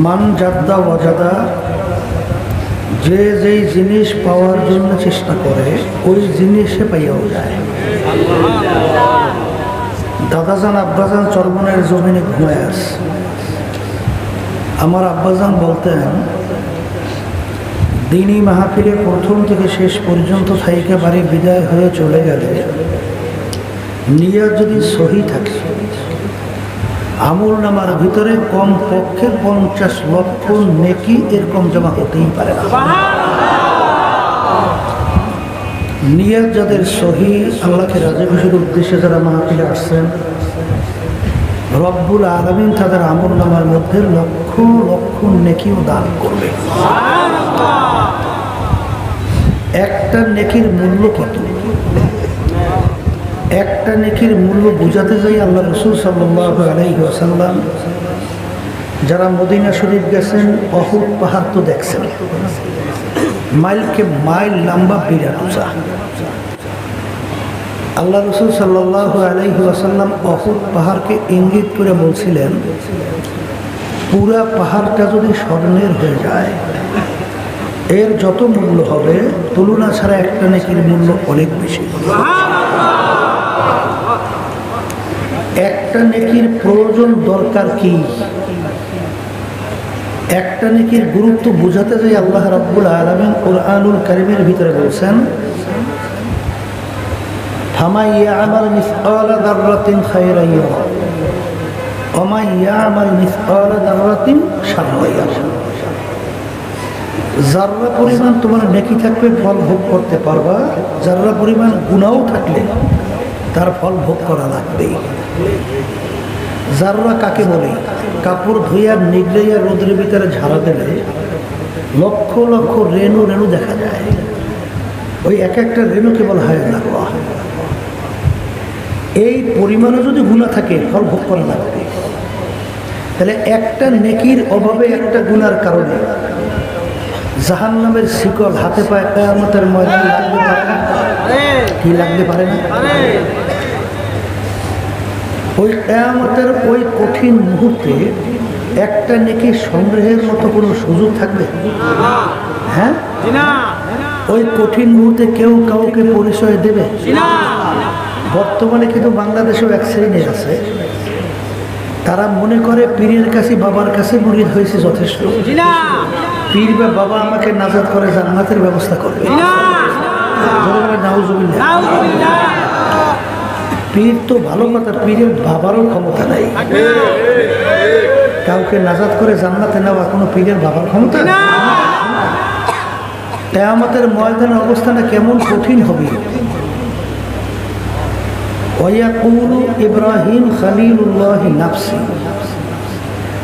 মান জাদ্দা ওয়াজাদা, যে যেই জিনিস পাওয়ার জন্য চেষ্টা করে ওই জিনিসে পাইয়াও যায়। দাদাজান আব্বাজান চরমনের জমিনে ঘুমায় আছে। আমার আব্বাজান বলতেন, দিনী মাহফিলে প্রথম থেকে শেষ পর্যন্ত থাইকে বাড়ি বিদায় হয়ে চলে গেলে নিয়ত যদি সহি থাকে, আমল নামার ভিতরে কম পক্ষে 50 লক্ষ নেকি এরকম জমা হতেই পারে না। নিয়ত যাদের সহি, আল্লাহকে রাজি খুশির উদ্দেশ্যে যারা মাহফিলে আসছেন, রব্বুল আলামিন তাদের আমল নামার মধ্যে লক্ষ লক্ষ নেকিও দান করবে। একটা নেকির মূল্য কত? একটা নেকির মূল্য বুঝাতে যাই আল্লাহ রাসূল সাল্লাল্লাহু আলাইহি ওয়াসাল্লাম যারা মদিনা শরীফ গেছেন, অহুদ পাহাড় তো দেখছেন, মাইলকে মাইল লম্বা বিরাট উঁচা। আল্লাহ রাসূল সাল্লাল্লাহু আলাইহি ওয়াসাল্লাম অহুদ পাহাড়কে ইঙ্গিত করে বলছিলেন, পুরা পাহাড়টা যদি স্বর্ণের হয়ে যায় এর যত মূল্য হবে তুলনা ছাড়া একটা নেকির মূল্য অনেক বেশি। একটা নেকির প্রয়োজন দরকার কি? একটা নেকির গুরুত্ব বোঝাতে যাই আল্লাহ রাব্বুল আলামিন কুরআনুল কারীমের ভিতরে বলছেন, ফামান ইয়ামাল মিসকালা যাররাতিন খায়রান ইয়ারা ওয়া মান ইয়ামাল মিসকালা যাররাতিন শাররান ইয়ারা। যাররা পরিমাণ তোমার নেকি থাকবে ফল ভোগ করতে পারবা, যাররা পরিমাণ গুনাহও থাকলে তার ফল ভোগ করা লাগবে। যাররা কাকে বলে? কাপড় ধুইয়া নিগড়াইয়া রোদের ভিতরে ঝাড়া দিলে লক্ষ লক্ষ রেণু রেণু দেখা যায়, ওই এক একটা রেণুকে বলা হয় যাররা। এই পরিমাণে যদি গুনাহ থাকে ফল ভোগ করা লাগবে। তাহলে একটা নেকির অভাবে, একটা গুনার কারণে জাহান্নামের শিকল হাতে পায়ে কিয়ামতের ময়দানে লাগতে পারে না? কি লাগতে পারে না? ওই কিয়ামতের ওই কঠিন মুহূর্তে একটা নেকি সংগ্রহের মতো কোনো সুযোগ থাকবে? হ্যাঁ, ওই কঠিন মুহূর্তে কেউ কাউকে পরিচয় দেবে? বর্তমানে কিন্তু বাংলাদেশেও এক শ্রেণী আছে, তারা মনে করে পীরের কাছে বাবার কাছে মুরিদ হয়েছে যথেষ্ট, পীর বা বাবা আমাকে নাজাত করে জান্নাতের ব্যবস্থা করবে। পীর তো ভালো কথা, পীরের বাবারও ক্ষমতা নাই। কাউকে নাজাত করে জান্নাতে নেওয়া কোনো পীরের বাবার ক্ষমতা নেই। কিয়ামতের ময়দানের অবস্থাটা কেমন কঠিন হবে। ওয়ায়াকুলু ইব্রাহিম খলিলুল্লাহি নাফসি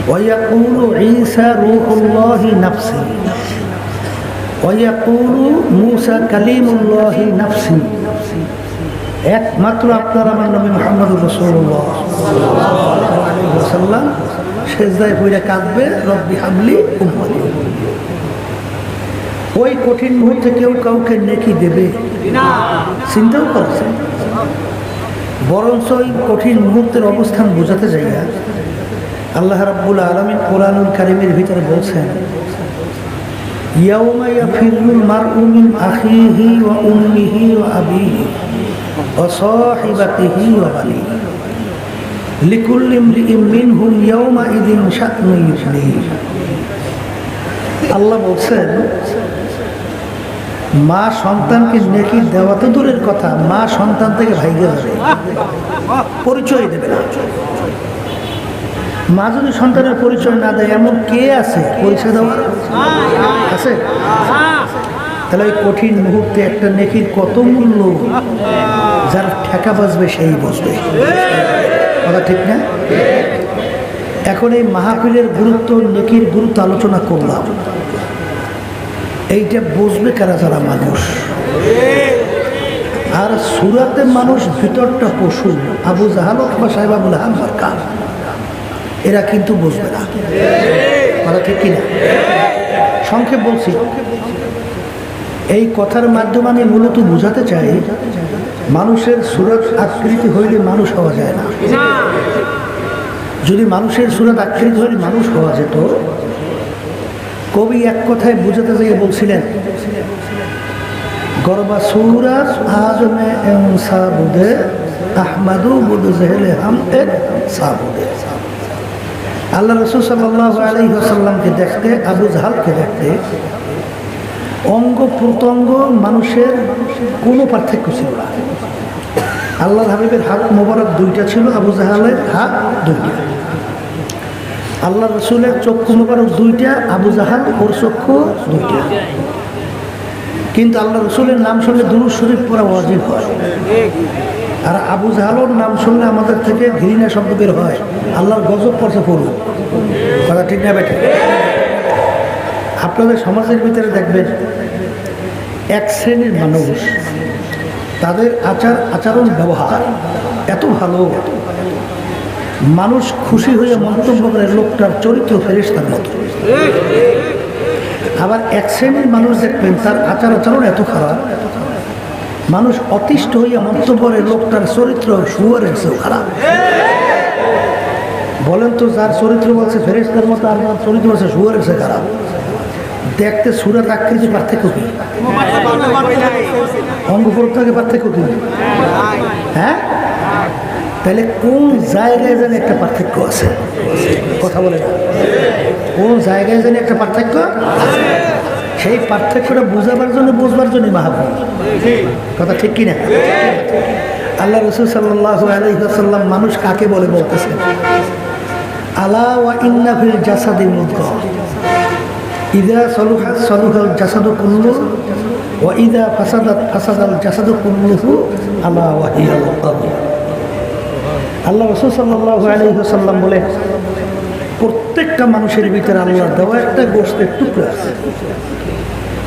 ওয়ায়াকুলু ঈসা রূহুল্লাহি নাফসি ওয়ায়াকুলু মূসা কালিমুল্লাহি নাফসি। একমাত্র আপনার আমার নবী মুহাম্মদুর রাসূলুল্লাহ সাল্লাল্লাহু আলাইহি ওয়াসাল্লাম সেজদায় পড়ে কাঁদবে, রব্বি হাবলি উম্মতি। ওই কঠিন মুহূর্তে কেউ কাউকে নেকি দেবে? চিন্তাও করছে। বরঞ্চ ওই কঠিন মুহূর্তের অবস্থান বোঝাতে যাই আল্লাহ রাব্বুল আলামিন কুরআনুল কারীমের ভিতরে বলছেন, ইয়াউমা ইয়াফিরুল মারউ মিন আখিহি ওয়া উম্মিহি ওয়া আবিহি ওয়া সাহিবাতিহি ওয়া বানিহি লিকুল্লি ইমরিইন মিনহুম ইয়াউমা ইযিন শা'নুন ইউগনিহি। আল্লাহ বলছেন, মা সন্তানকে নেকি দেওয়া তো দূরের কথা, মা সন্তান থেকে ভাইগে যাবে, পরিচয় দেবে না। মা যদি সন্তানের পরিচয় না দেয় এমন কে আছে পরিচয় দেওয়ার? আছে? তাহলে ওই কঠিন মুহূর্তে একটা নেকির কত মূল্য যার ঠেকা বাজবে সেই বুঝবে। কথা ঠিক না? এখন এই মাহফিলের গুরুত্ব, নেকির গুরুত্ব আলোচনা করলাম, এইটা বুঝবে কারা? যারা মানুষ। আর সুরাতে মানুষ, ভিতরটা পশু। আবু জাহাল অথবা সাহেব আবুল আহাব মার্কা, এরা কিন্তু বুঝবে না। কথা ঠিক কিনা? সংক্ষেপ বলছি, এই কথার মাধ্যমে আমি মূলত বোঝাতে চাই, মানুষের সুরত আকৃতি হইলে মানুষ হওয়া যায় না। যদি মানুষের সুরত আকৃতি ধরে মানুষ হওয়া যেত, কবি এক কথায় বুঝাতে যেয়ে বলছিলেন, গরবা সুরাত আজমে সাবুদে আহমাদু বুদ জেহেলে হাম এক সাবুদে। আল্লাহ রাসূল সাল্লাল্লাহু আলাইহি ওয়াসাল্লামকে দেখতে, আবু জাহালকে দেখতে অঙ্গ প্রত্যঙ্গ মানুষের কোনো পার্থক্য ছিল না। আল্লাহর হাবিবের হাত মোবারক দুইটা ছিল, আবু জাহালের হাত দুইটা। আল্লাহ রসুলের চক্ষু মোবারক দুইটা, আবু জাহাল ওর চক্ষু দুইটা। কিন্তু আল্লাহ রসুলের নাম শুনলে দুরূদ শরীফ পড়া ওয়াজিব হয়, আর আবু জাহালের নাম শুনলে আমাদের থেকে ঘৃণা শব্দ বের হয়, আল্লাহর গজব পড়ছে পড়ুন। কথা ঠিক না বেঠে? আপনাদের সমাজের ভিতরে দেখবেন এক শ্রেণীর মানুষ, তাদের আচরণ ব্যবহার এত ভালো, মানুষ খুশি হয়ে মন্তব্য করে লোকটার চরিত্র ফেরেশতার মতো। আবার এক শ্রেণীর মানুষ দেখবেন তার আচরণ এত খারাপ, মানুষ অতিষ্ঠ হইয়া মন্তব্য করে লোকটার চরিত্র শুয়োরের চেয়েও খারাপ। বলেন তো, যার চরিত্র বলছে ফেরেশতার মতো আর যার চরিত্র বলছে শুয়োরের চেয়ে খারাপ, দেখতে সুরাত আকৃতি পার্থক্য কি? অঙ্গ প্রত্যঙ্গে পার্থক্য কি? হ্যাঁ, তাহলে কোন জায়গায় যেন একটা পার্থক্য আছে? কথা বলে না, কোন জায়গায় যেন একটা পার্থক্য আছে? সেই পার্থক্যটা বুঝাবার জন্য, বুঝবার জন্য মাহবুব। কথা ঠিক কিনা? আল্লাহ রাসূল সাল্লাল্লাহু আলাইহি ওয়াসাল্লাম মানুষ কাকে বলে বলতেছেন, আলা ওয়া ইন্না ফিল জাসাদি মুদগাহ ইযা সালুহা সালুহাল জাসাদু কুল্লুহু ওয়া ইযা ফাসাদাত ফাসাদাল জাসাদু কুল্লুহু আলা ওয়া হিয়াল কলব। আল্লাহ রাসূল সাল্লাল্লাহু আলাইহি ওয়াসাল্লাম বলে, প্রত্যেকটা মানুষের ভিতরে আল্লাহর দেওয়া একটা গোশতের টুকরা আছে।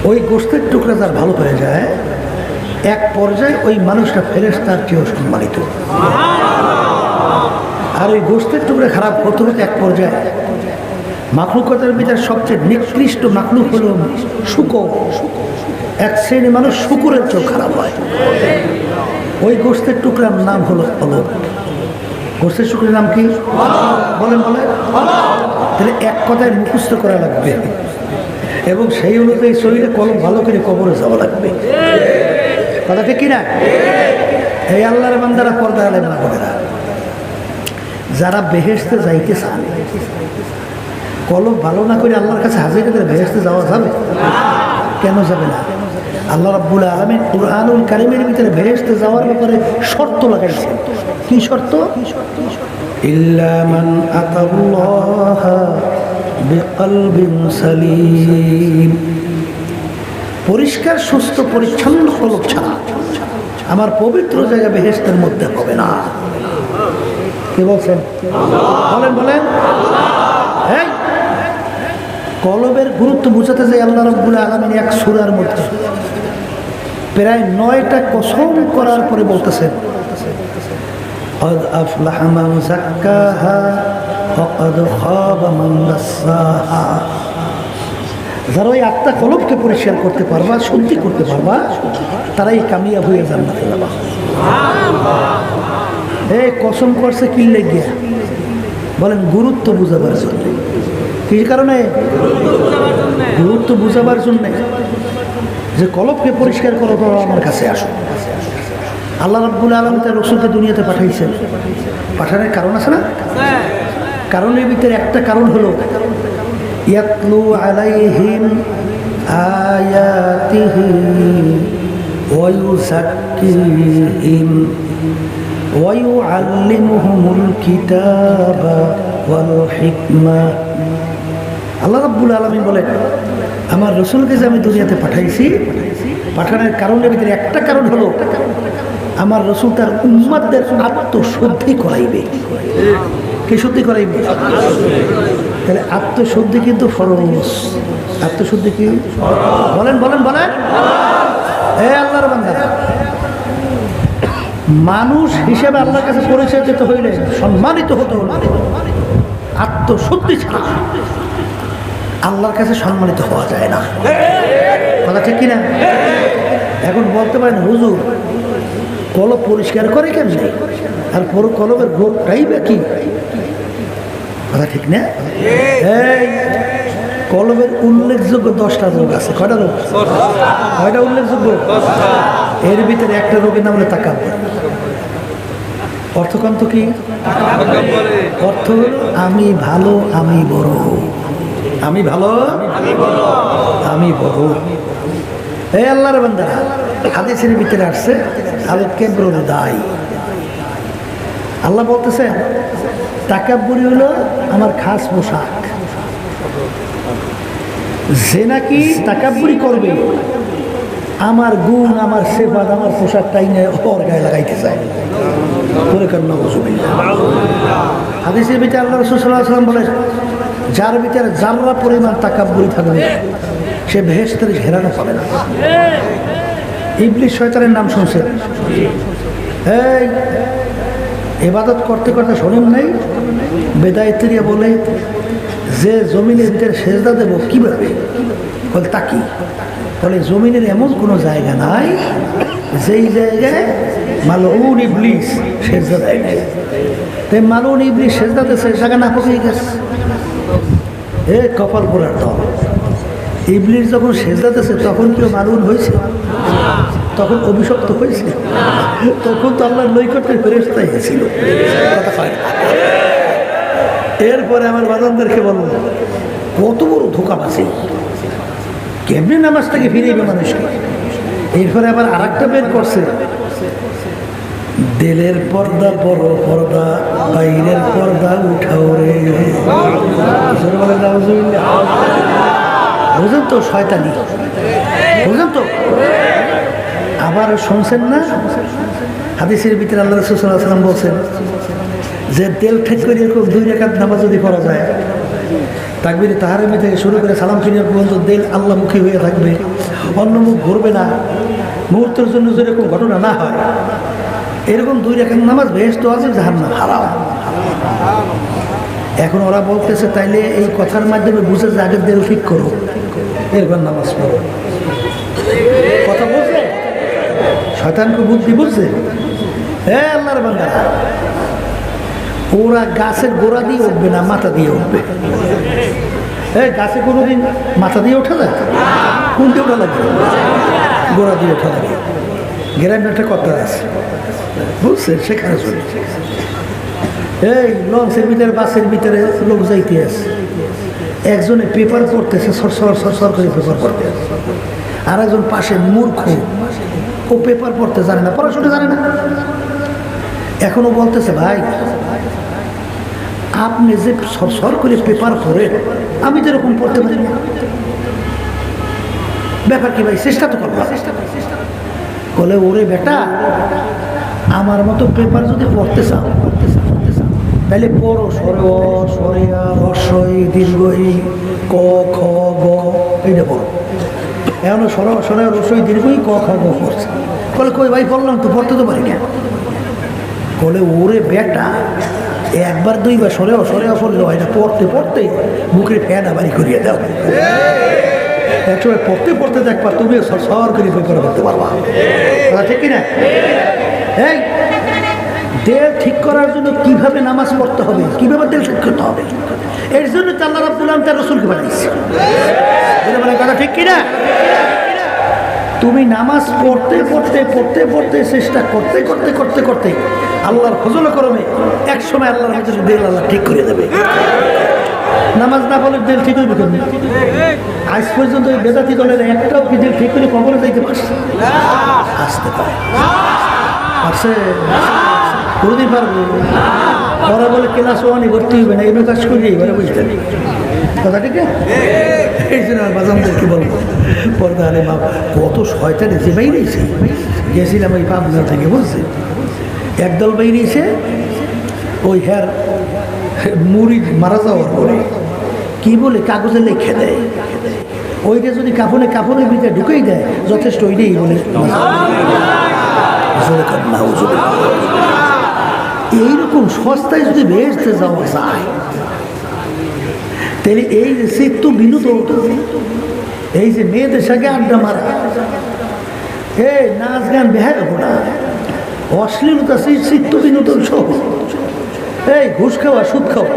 ওই গোশতের টুকরা যার ভালো হয়ে যায়, এক পর্যায়ে ওই মানুষটা ফেরেশতার চেয়েও সম্মানিত। আর ওই গোশতের টুকরা খারাপ হতে হতে এক পর্যায়ে মাখলুকাতের ভিতরে সবচেয়ে নিকৃষ্ট মাখলুক হল শূকর। এক শ্রেণী মানুষ শূকরের চেয়েও খারাপ হয়। ওই গোশতের টুকরার নাম হলো অলক। গোশতের টুকরার নাম কি? বলেন বলেন। তাহলে এক কথায় মুখস্থ করা লাগবে এবং সেই অনুযায়ী শরীরে কলম ভালো করে কবরে যাওয়া লাগবে। কথা ঠিক কিনা? এই আল্লাহর বান্দারা, পর্দা আলেম না বলে, যারা বেহেশতে যাইতে চান, কলম ভালো না করে আল্লাহর কাছে হাজির করে বেহেশতে যাওয়া যাবে? কেন যাবে না? আল্লাহ রাব্বুল আলামিন কুরআনুল কারীমের ভিতরে বেহেশতে যাওয়ার ব্যাপারে শর্ত লাগাইছে। কি শর্ত? ইল্লা মান আতাল্লাহ বিকলবিন সালিম। পরিষ্কার, সুস্থ, পরিচ্ছন্ন কলব ছাড়া আমার পবিত্র জায়গা বেহেশতের মধ্যে হবে না। কি বলছেন? বলেন বলেন। হ্যাঁ, কলবের গুরুত্ব বুঝাতে যাই আল্লাহ রাব্বুল আলামিন এক সূরার মধ্যে প্রায় 9টা কসম করার পরে বলতেছেন, قد أفلح من زكاها وقد خاب من دساها। যারা ওই আত্মা কলবকে পরিষ্কার করতে পারবা, শুদ্ধি করতে পারবা, তারাই কামিয়াব হয়ে জান্নাতে যাবা। এই কসম করছে কি লেগে? বলেন গুরুত্ব বুঝাবার জন্য। কি কারণে? গুরুত্ব বুঝাবার জন্য, যে কলবকে পরিষ্কার করো, তো আমার কাছে আসো। আল্লাহ রাব্বুল আলামিন তার রাসূলকে দুনিয়াতে পাঠাইছেন, পাঠানোর কারণ আছে না? কারণের ভিতরে একটা কারণ হলো ইয়াতলু আলাইহিম আয়াতিহি ওয়া ইউযাক্কিহিম ওয়া ইউআল্লিমুহুমুল কিতাবা ওয়াল হিকমা। আল্লাহ রাব্বুল আলামিন বলেন, আমার রাসূলকে যে আমি দুনিয়াতে পাঠাইছি, পাঠানোর কারণের ভিতরে একটা কারণ হলো আমার রাসূল তার উম্মতদের আত্মশুদ্ধি করাইবে। কি শুদ্ধি করাইবে? তাহলে আত্মশুদ্ধি কিন্তু ফরজ। আত্মশুদ্ধি কি? বলেন বলেন বলেন। হে আল্লাহর বান্দা, মানুষ হিসেবে আল্লাহর কাছে পরিচয় দিতে হইলে, সম্মানিত হতে হলে আত্মশুদ্ধি ছাড়া আল্লাহর কাছে সম্মানিত হওয়া যায় না। কথা ঠিক কিনা? এখন বলতে পারেন, হুজুর কলব পরিষ্কার করে কেমনে, আর পুরো কলবের ভোটটাই বা কি? কথা ঠিক না? এই কলবের উল্লেখযোগ্য 10টা রোগ আছে। কয়টা রোগ? কয়টা উল্লেখযোগ্য? এর ভিতরে একটা রোগের নাম হলো তাকাব্বুর। অর্থকান্ত কি? অর্থ হলো আমি ভালো, আমি বড়। আমি ভালো, আমি বড়। এই আল্লাহর বান্দা, হাদিসের ভিতরে আসছে আল কিবরুল দাই। আল্লাহ বলতেছে তাকাব্বুরি হলো আমার খাস পোশাক। যে নাকি তাকাব্বুরি করবে, আমার গুণ, আমার সেবাদ, আমার পোশাকটাই নিয়ে ওর গায়ে লাগাইতে চায়। হাদিসের ভিতরে আল্লাহ রাসূল সাল্লাল্লাহু আলাইহি ওয়াসাল্লাম বলে, যার ভিতরে জাররা পরিমাণ তাকাব্বুরি থাকবে সে বেহেশতের ঘেরানো পাবে না। ইবলিস শয়তানের নাম শুনছেন? এই ইবাদত করতে করতে শোনেন নাই? বেদায়েতেরিয়া বলে যে জমিনের ভিতরে সেজদা দেব কিভাবে? বলে তাকি বলে জমিনের এমন কোনো জায়গা নাই যেই জায়গায় মালউন ইবলিস সেজদা দেয় নাই। তাই মালউন ইবলিস সেজদা দিয়েছে, জায়গা না পড়ে গেছে। এ কপাল পোড়ার দল, ইবলিস যখন সেজদা দিয়েছে তখন কেউ মালউন হয়েছে? তখন অভিশপ্ত হয়েছে? তখন তো আল্লাহর নৈকট্যের ফেরেশতা হয়েছিল। এরপরে আমার বাজানদেরকে বলবো কত বড় ধোঁকাবাজি, কেমনি নামাজ থেকে ফিরেবে মানুষকে। এরপরে আবার আর একটা বের করছে, দিলের পর্দা বড় পর্দা, বাইরের পর্দা উঠাও রে। বুঝেন তো শয়তানি, বুঝেন তো? আবার শুনছেন না হাদিসের ভিতরে আল্লাহ রাসূল সাল্লাল্লাহু আলাইহি ওয়াসাল্লাম বলছেন যে তেল ঠেক করে এরকম 2 রাকাত নামাজ যদি পড়া যায়, তাকবীরে তাহরিমা থেকে শুরু করে সালাম ফিরিয়ে পর্যন্ত দিল আল্লাহমুখী হয়ে থাকবে, অন্য মুখ ঘুরবে না, মুহূর্তের জন্য যেরকম ঘটনা না হয়, এরকম 2 রাকাত নামাজ বেহেশত আছে, জাহান্নাম হারাম। এখন ওরা বলতেছে তাইলে এই কথার মাধ্যমে বুঝে যে আগের দিল ঠিক করো, এরপর নামাজ পড়ো। কথা বুঝছে? শয়তানকে বুদ্ধি বুঝছে? হ্যাঁ আল্লাহর বান্দা, ওরা গাছের গোড়া দিয়ে উঠবে না, মাথা দিয়ে উঠবে। এই গাছে কোনোদিন মাথা দিয়ে ওঠা যায়? কোন দিয়ে ওঠা লাগে? গোড়া দিয়ে ওঠা লাগে। গ্রামে একটা কথা আছে, বুঝছেন? সেখানে চলে এই লঞ্চের ভিতরে, বাসের ভিতরে লোক যাইতে আছে, একজনে পেপার পড়তেছে, সরসর করে পেপার পড়তে আছে, আর একজন পাশে মূর্খ, ও পেপার পড়তে জানে না, পড়াশোনা জানে না। এখনো বলতেছে ভাই আপনি যে সরসর করে পেপার পড়েন, আমি যেরকম পড়তে পারি না, ব্যাপার কি ভাই? চেষ্টা তো করবো। বলে ওরে বেটা, আমার মতো পেপার যদি পড়তে চাও তাহলে পড়ো সরেয়া রসই দীর্ঘই ক খ গ, এইটা পড়ো। এখন সরেয়া রসই দীর্ঘই ক খ গ পড়ছে। বলে কই ভাই পড়লাম তো, পড়তে তো পারি না। বলে ওরে বেটা, একবার 2বার সরেয়া পড়লে হয় না, পড়তে পড়তে বুকের ফ্যানা বাড়ি করিয়ে দাও। একসময় পড়তে পড়তে দেখবা তুমি সর করে পেপার করতে পারবা। ঠিক কিনা? এই দেল ঠিক করার জন্য কিভাবে নামাজ পড়তে হবে, কিভাবে দেল ঠিক করতে হবে, এর জন্য তো আল্লাহ রাব্বুল আলামিন তার রাসূলকে পাঠাইছে। বলে কথা ঠিক কিনা? তুমি নামাজ পড়তে পড়তে পড়তে পড়তে চেষ্টা করতে করতে করতে করতে আল্লাহর ফজল করবে, এক সময় আল্লাহর হাতে দেল আল্লাহ ঠিক করে দেবে। নামাজ না পড়লে দেল ঠিক হইবে কেন? আজ পর্যন্ত ওই বেদাতি দলের একটাও কি দেল ঠিক করে কবরে যাইতে পারছে? আসতে পারে, পারছে? কোনদিন পারবে? ওরা বলে ক্লাস 1-এ ভর্তি হইবে না, এমনি কাজ করি এবারে বুঝতেন কথা ঠিক আছে? এই জন্য আমার বাজানদেরকে বলবো পর্দা আলে মা কত শয়তানে যে বাইরেছে। গেছিলাম ওই পাবনা থেকে, বুঝছে? একদল বাইরেছে, ওই হ্যার মুড়ি মারা যাওয়ার পরে কি বলে কাগজে লিখে দেয়, ওইটা যদি কাপড়ের ভিতরে ঢুকেই দেয় যথেষ্ট, ওইটাই বলে এইরকম সস্তায় যদি বেহেশতে যাওয়া যায়, তাহলে এই যে চিত্ত বিনোদন, এই যে মেয়েদের সঙ্গে আড্ডা মারা, এই নাচ গান বেহায় ঘোরা, অশ্লীলতা, চিত্ত বিনোদন সহ, এই ঘুষ খাওয়া, সুদ খাওয়া,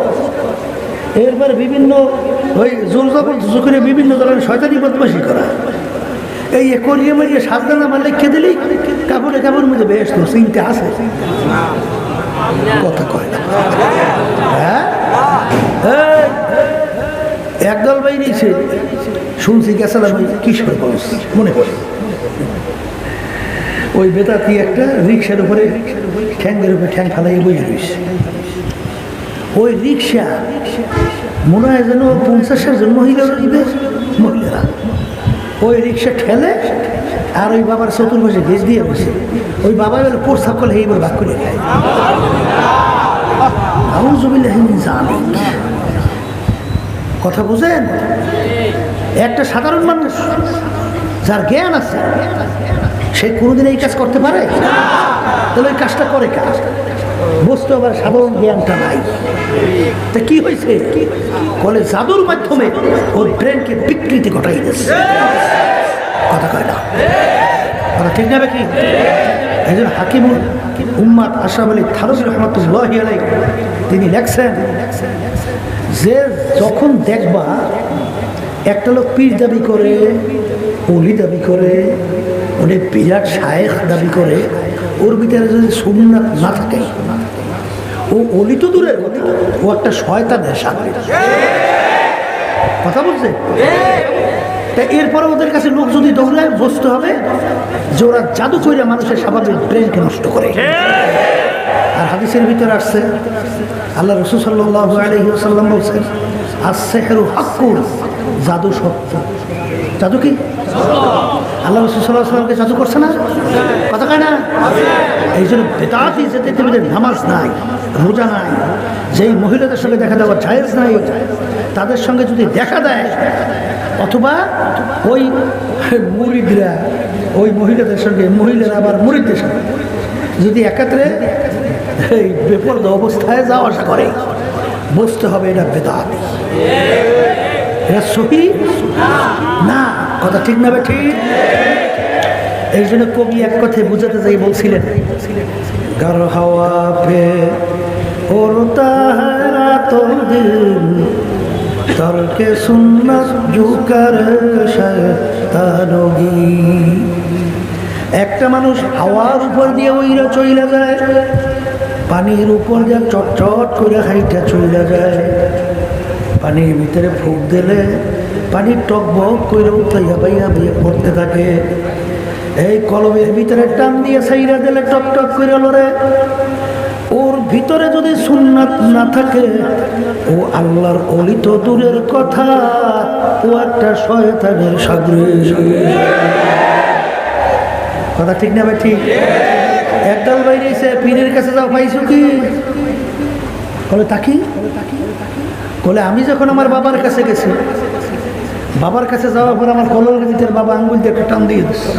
এরপরে বিভিন্ন ওই জোর জবরদস্তি বিভিন্ন ধরনের শয়তানি বদমাশি করা, এই করিয়ে মারিয়ে সাজদানা আমার লিখে দিলেই কাপড়ে কাপড়ের মধ্যে বেশ তো চিনতে আসে, কথা কয় না। হ্যাঁ, একদল বাইরেছে শুনছি গেছিলাম ওই কিশোরগঞ্জ, মনে পড়ে ওই বেতাতি একটা রিক্সার উপরে ঠ্যাঙ্গের উপরে ঠ্যাং ফেলাই বই রয়েছে। ওই রিক্সা মনে হয় যেন 50 জন মহিলারা ওই রিক্সা ঠেলে আর ওই বাবার চতুর্পাশে ভেজ দিয়ে বসে ওই বাবা এবার প্রস্তাব করলে এইবার ভাগ করে খায়। কথা বুঝেন? একটা সাধারণ মানুষ যার জ্ঞান আছে সে কোনোদিন এই কাজ করতে পারে? তাহলে ওই কাজটা করে কাজ বুঝতে আবার সাধারণ জ্ঞানটা নাই। তা কি হয়েছে? বলে জাদুর মাধ্যমে ওর ব্রেনকে বিকৃতি ঘটাই দিচ্ছে। কথা কয় না, কথা ঠিক না কি? একজন হাকিমুল উম্মাদ আশরাফ আলী থানভী রাহমাতুল্লাহি আলাইহি তিনি লেখছেন যে যখন দেখবা একটা লোক পীর দাবি করে, ওলি দাবি করে, উনি বিরাট শায়েখ দাবি করে, ওর ভিতরে যদি সুন্নাত না থাকে ও ওলি তো দূরের কথা, ও একটা শয়তানের সাথে। কথা বলছে? তা এরপরে ওদের কাছে লোক যদি দৌড়ায় বুঝতে হবে যে ওরা জাদু করে মানুষের স্বাভাবিক ব্রেনকে নষ্ট করে। আর হাদিসের ভিতরে আসছে আল্লাহ রাসূল সাল্লাল্লাহু আলাইহি ওয়াসাল্লাম বলছেন আস-সিহরু হাক্কুন, জাদু সত্য। জাদু কি? আল্লাহ রাসূল সাল্লাল্লাহু আলাইহি ওয়াসাল্লামকে জাদু করছে না? কথা কয় না? এই জন্য বেদাতি যেতে নামাজ নাই, রোজা নাই, যেই মহিলাদের সঙ্গে দেখা দেওয়া জায়েজ নাই, তাদের সঙ্গে যদি দেখা দেয় অথবা ওই মুরিদরা ওই মহিলাদের সঙ্গে, মহিলারা আবার মুরিদদের সঙ্গে যদি একাত্রে এই বেপরদা অবস্থায় যাওয়া আসা করে, বুঝতে হবে এটা বেদাত, এটা সহি না। কথা ঠিক না? ঠিক। এই জন্য কবি এক কথায় বুঝাতে যাই বলছিলেন, গার হাওয়া পে ওরতা হ্যায় রাতোঁ দিন তরকে সুন্নাত জু কর শয়তানগি। একটা মানুষ হাওয়ার উপর দিয়ে ওইরা চইলা যায়, পানির উপর দিয়ে চটচট করে হাইটা চইলা যায়, পানির ভিতরে ফুঁক দিলে পানির টকবক করে উঠাইয়া পাইয়া বিয়ে পড়তে থাকে। এই কলমের ভিতরে টান দিয়ে সাইরা দিলে টক টক করে লড়ে। ওর ভিতরে যদি সুন্নাত না থাকে ও আল্লাহর ওলি তো দূরের কথা, ও একটা শয়তানের সাদৃশ। কথা ঠিক না ভাই? ঠিক। একদল বাইরে এসে পীরের কাছে যাও, পাইছো কি? বলে তাকি, বলে আমি যখন আমার বাবার কাছে গেছি, বাবার কাছে যাওয়ার পর আমার কলমের ভিতরে বাবা আঙ্গুল দিয়ে একটা টান দিয়ে দিচ্ছে,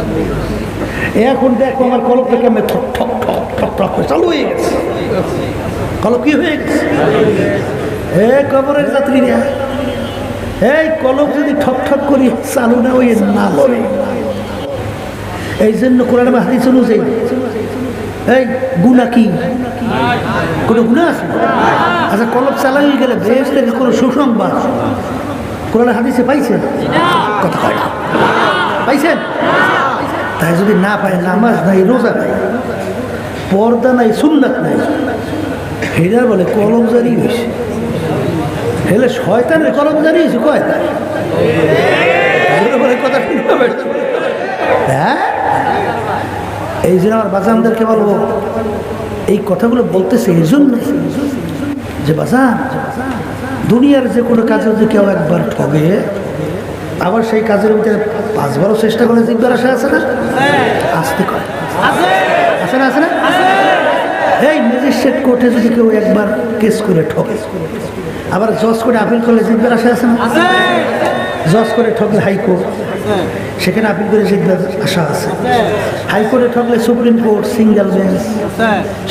এখন দেখো আমার কলমটা কেমন ঠক ঠক ঠক ঠক ঠক করে চালু হয়ে গেছে। কলম কি হয়ে গেছে? এ কবরের যাত্রীরা, এই কলম যদি ঠক ঠক করি চালু না হয়ে না লড়ে। এই জন্য কোরআন হাদিস অনুযায়ী এই গুনাহ কি? কোনো গুনাহ আছে? আচ্ছা, কলম চালাই গেলে বেহেশতের কোনো সুসংবাদ কোরআন হাদিসে পাইছেন? কথা কয় না, পাইছেন? তাই যদি না পায়, নামাজ নাই, রোজা নাই, পর্দা নাই, সুন্নাত নাই, হেরা বলে কলম জারি হয়েছে। হেলে শয়তানের কলম জারি হয়েছে কয় না? বলে কথা ঠিক হবে। হ্যাঁ, এই জন্য আমার বাজানদেরকে বলবো, এই কথাগুলো বলতেছে এই জন্য যে বাজান, দুনিয়ার যে কোনো কাজে যদি কেউ একবার ঠগে, আবার সেই কাজের ভিতরে 5 বারও চেষ্টা করে জিজ্ঞার আশা আছে না? আসতে করে আসে না? আসে না? এই ম্যাজিস্ট্রেট কোর্টে যদি কেউ একবার কেস করে ঠকে, আবার জজ করে আপিল করলে জিজ্ঞার আশা আছে না? জজ করে ঠকলে হাইকোর্ট, সেখানে আপিল করে জিজ্ঞার আশা আছে। হাইকোর্টে ঠকলে সুপ্রিম কোর্ট সিঙ্গেল বেঞ্চ,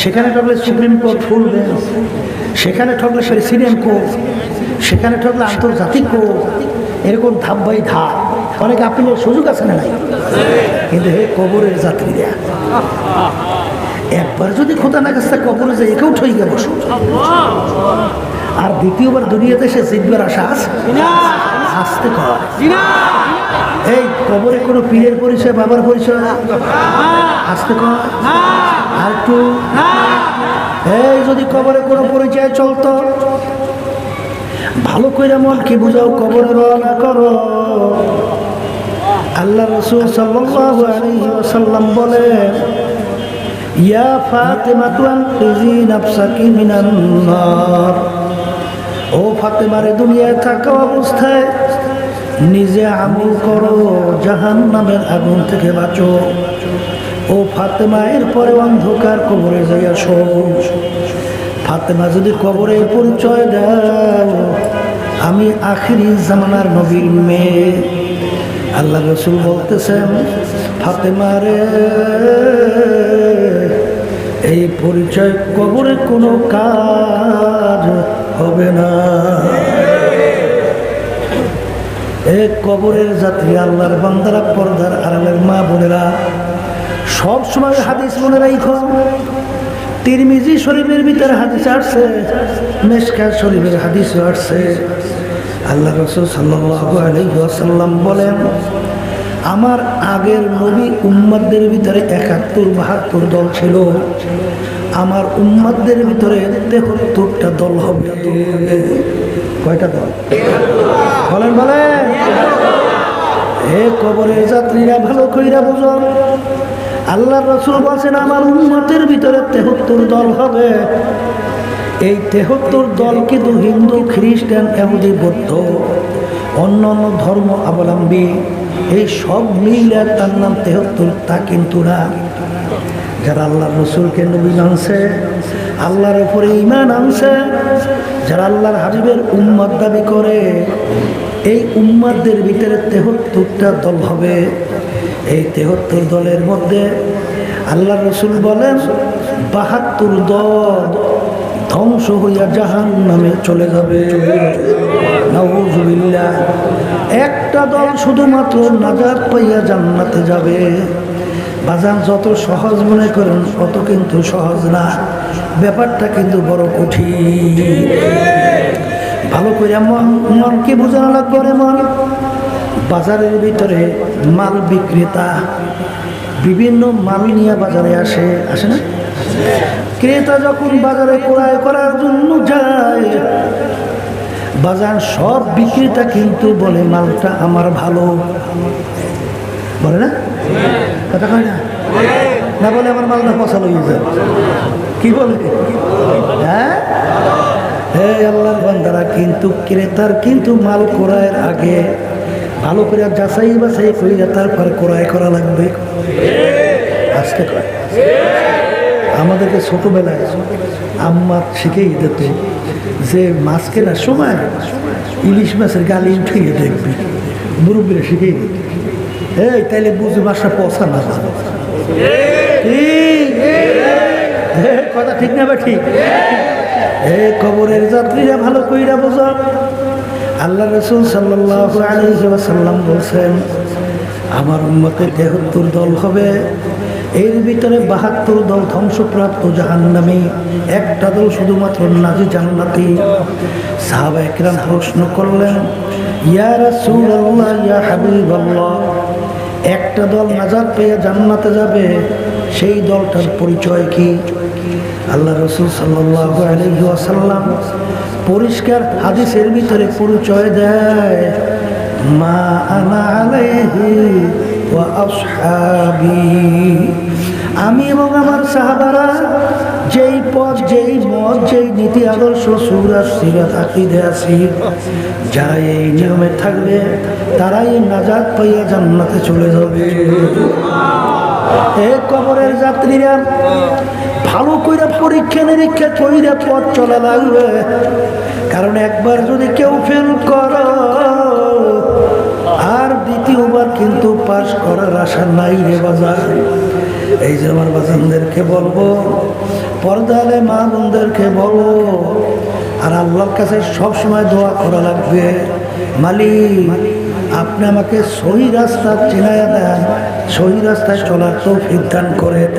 সেখানে ঠকলে সুপ্রিম কোর্ট ফুল বেঞ্চ, সেখানে ঠকলে সিনিয়র কোর্ট, সেখানে ঠকলে আন্তর্জাতিক কোর্ট। এরকম ধাপ বাই ধাপ অনেক আপিলের সুযোগ আছে না? নাই। কিন্তু হে কবরের যাত্রীরা, একবার যদি খোদা না কাছে কবরে যাই একেও ঠই গেল, আর দ্বিতীয়বার দুনিয়াতে সে জিতবার আশা আছে? আসতে কয় এই কবরে কোনো পীরের পরিচয়, বাবার পরিচয় আসতে কয় আর একটু। এই যদি কবরে কোনো পরিচয় চলতো, ভালো করে মন কি বুঝাও, কবরে রওনা করো। আল্লাহ রাসূল সাল্লাল্লাহু আলাইহি ওয়াসাল্লাম বলেন, ইয়া ফাতেমা তুনকিজি নাফসাকি মিনান নার, ও ফাতেমারে দুনিয়ায় থাকা অবস্থায় নিজে আমল করো, জাহান্নামের আগুন থেকে বাঁচো। ও ফাতেমা, এরপরে অন্ধকার কবরে যাইয়া শো। ফাতেমা যদি কবরে পরিচয় দাও, আমি আখিরি জামানার নবীর মেয়ে। আল্লাহ রাসূল বলতেছেন, ফাতেমা রে, এই পরিচয় কবরে কোনো কাজ হবে না। এক কবরের যাত্রী আল্লাহর বান্দারা, পর্দার আড়ালের মা বোনেরা, সব সময় হাদিস মনে রাখো। তিরমিজি শরীফের ভিতরে হাদিস আসছে, মিশকাত শরীফের হাদিস আসছে। আল্লাহ রাসূল সাল্লাল্লাহু আলাইহি ওয়াসাল্লাম বলেন, আমার আগের নবী উম্মতদের ভিতরে ৭১-৭২ দল ছিল, আমার উম্মতদের ভিতরে ৭৩টা দল হবে। কয়টা দল বলেন বলেন? হে কবরের যাত্রীরা, ভালো কইরা বুঝো, আল্লাহর রাসূল বলেন আমার উম্মতের ভিতরে ৭৩ দল হবে। এই ৭৩ দল কিন্তু হিন্দু, খ্রিস্টান, ইহুদি, বৌদ্ধ, অন্যান্য ধর্ম অবলম্বী, এই সব মিলে তার নাম ৭৩। তা কিন্তু না, যারা আল্লাহর রাসূলকে নবী মানছে, আল্লাহর উপরে ঈমান আনছে, যারা আল্লাহর হাবিবের উম্মত দাবি করে, এই উম্মতদের ভিতরে ৭৩টা দল হবে। এই ৭৩ দলের মধ্যে আল্লাহর রাসূল বলেন ৭২ দল ধ্বংস হইয়া জাহান্নামে চলে যাবে। নাউযুবিল্লাহ। একটা দল শুধুমাত্র নাজাত পাইয়া জান্নাতে যাবে। বাজান, যত সহজ মনে করেন অত কিন্তু সহজ না, ব্যাপারটা কিন্তু বড় কঠিন। ভালো করে মনকে বোঝানো লাগবে। মন বাজারের ভিতরে মাল বিক্রেতা বিভিন্ন মাল নিয়ে বাজারে আসে না? ক্রেতা যখন বাজারে ক্রয় করার জন্য যায়, বাজার সব বিক্রেতা কিন্তু বলে মালটা আমার ভালো, বলে না? কথা কয় না? না বলে আমার মালটা পচা লইয়ে যায়। কি বলে? হ্যাঁ, আল্লাহর বান্দারা, কিন্তু ক্রেতার কিন্তু মাল ক্রয়ের আগে ভালো করে যাচাই বাছাই করে তারপর ক্রয় করা লাগবে। আজকে কয় আমাদেরকে ছোটবেলায় আম্মা শিখেই দিত যে মাছ কেনার সময় ইলিশ মাছের গালি উঠিয়ে দেখবি, মুরব্বীরা শিখেই দিত। এই তাইলে বুঝি মাছটা পচা না। কথা ঠিক না বা ঠিক? কবরের যাত্রীরা ভালো কইরা বুঝো, আল্লাহ রাসূল সাল্লাল্লাহু আলাইহি ওয়াসাল্লাম বলেন আমার উম্মতের ৭৩ দল হবে। এর ভিতরে ৭২ দল ধ্বংসপ্রাপ্ত জাহান্নামী, একটা দল শুধুমাত্র নাজি জান্নাতি। সাহাবায়ে কেরাম প্রশ্ন করলেন, ইয়া রাসূলুল্লাহ, ইয়া হাবিবাল্লাহ, একটা দল নাজাত পেয়ে জান্নাতে যাবে, সেই দলটার পরিচয় কি? আল্লাহ রাসূল সাল্লাল্লাহু আলাইহি ওয়াসাল্লাম পরিষ্কার হাদিসের ভিতরে পরিচয় দেয়, মা আনা আলাইহি ওয়া আসহাবি, আমি এবং আমার সাহাবারা যেই পথ, যেই মত, যেই নীতি আদর্শ, সুরাত, সিরাত, আকীদা আছি, যারা এই নিয়মে থাকবে তারাই নাজাত পাইয়া জান্নাতে চলে যাবে। এই কবরের যাত্রীরা ভালো কইরা পরীক্ষা নিরীক্ষা কইরা পথ চলা লাগবে, কারণ একবার যদি কেউ ফেল করো আর দ্বিতীয়বার কিন্তু পাস করার আশা নাই রে বাজার। এই যে আমার বাজানদেরকে বলবো, পর্দালে মা বোনদেরকে বলবো, আর আল্লাহর কাছে সবসময় দোয়া করা লাগবে, মালিক আপনি আমাকে সহি রাস্তা চিনাইয়া দেন, সহি রাস্তায় চলার তৌফিক দান করেন।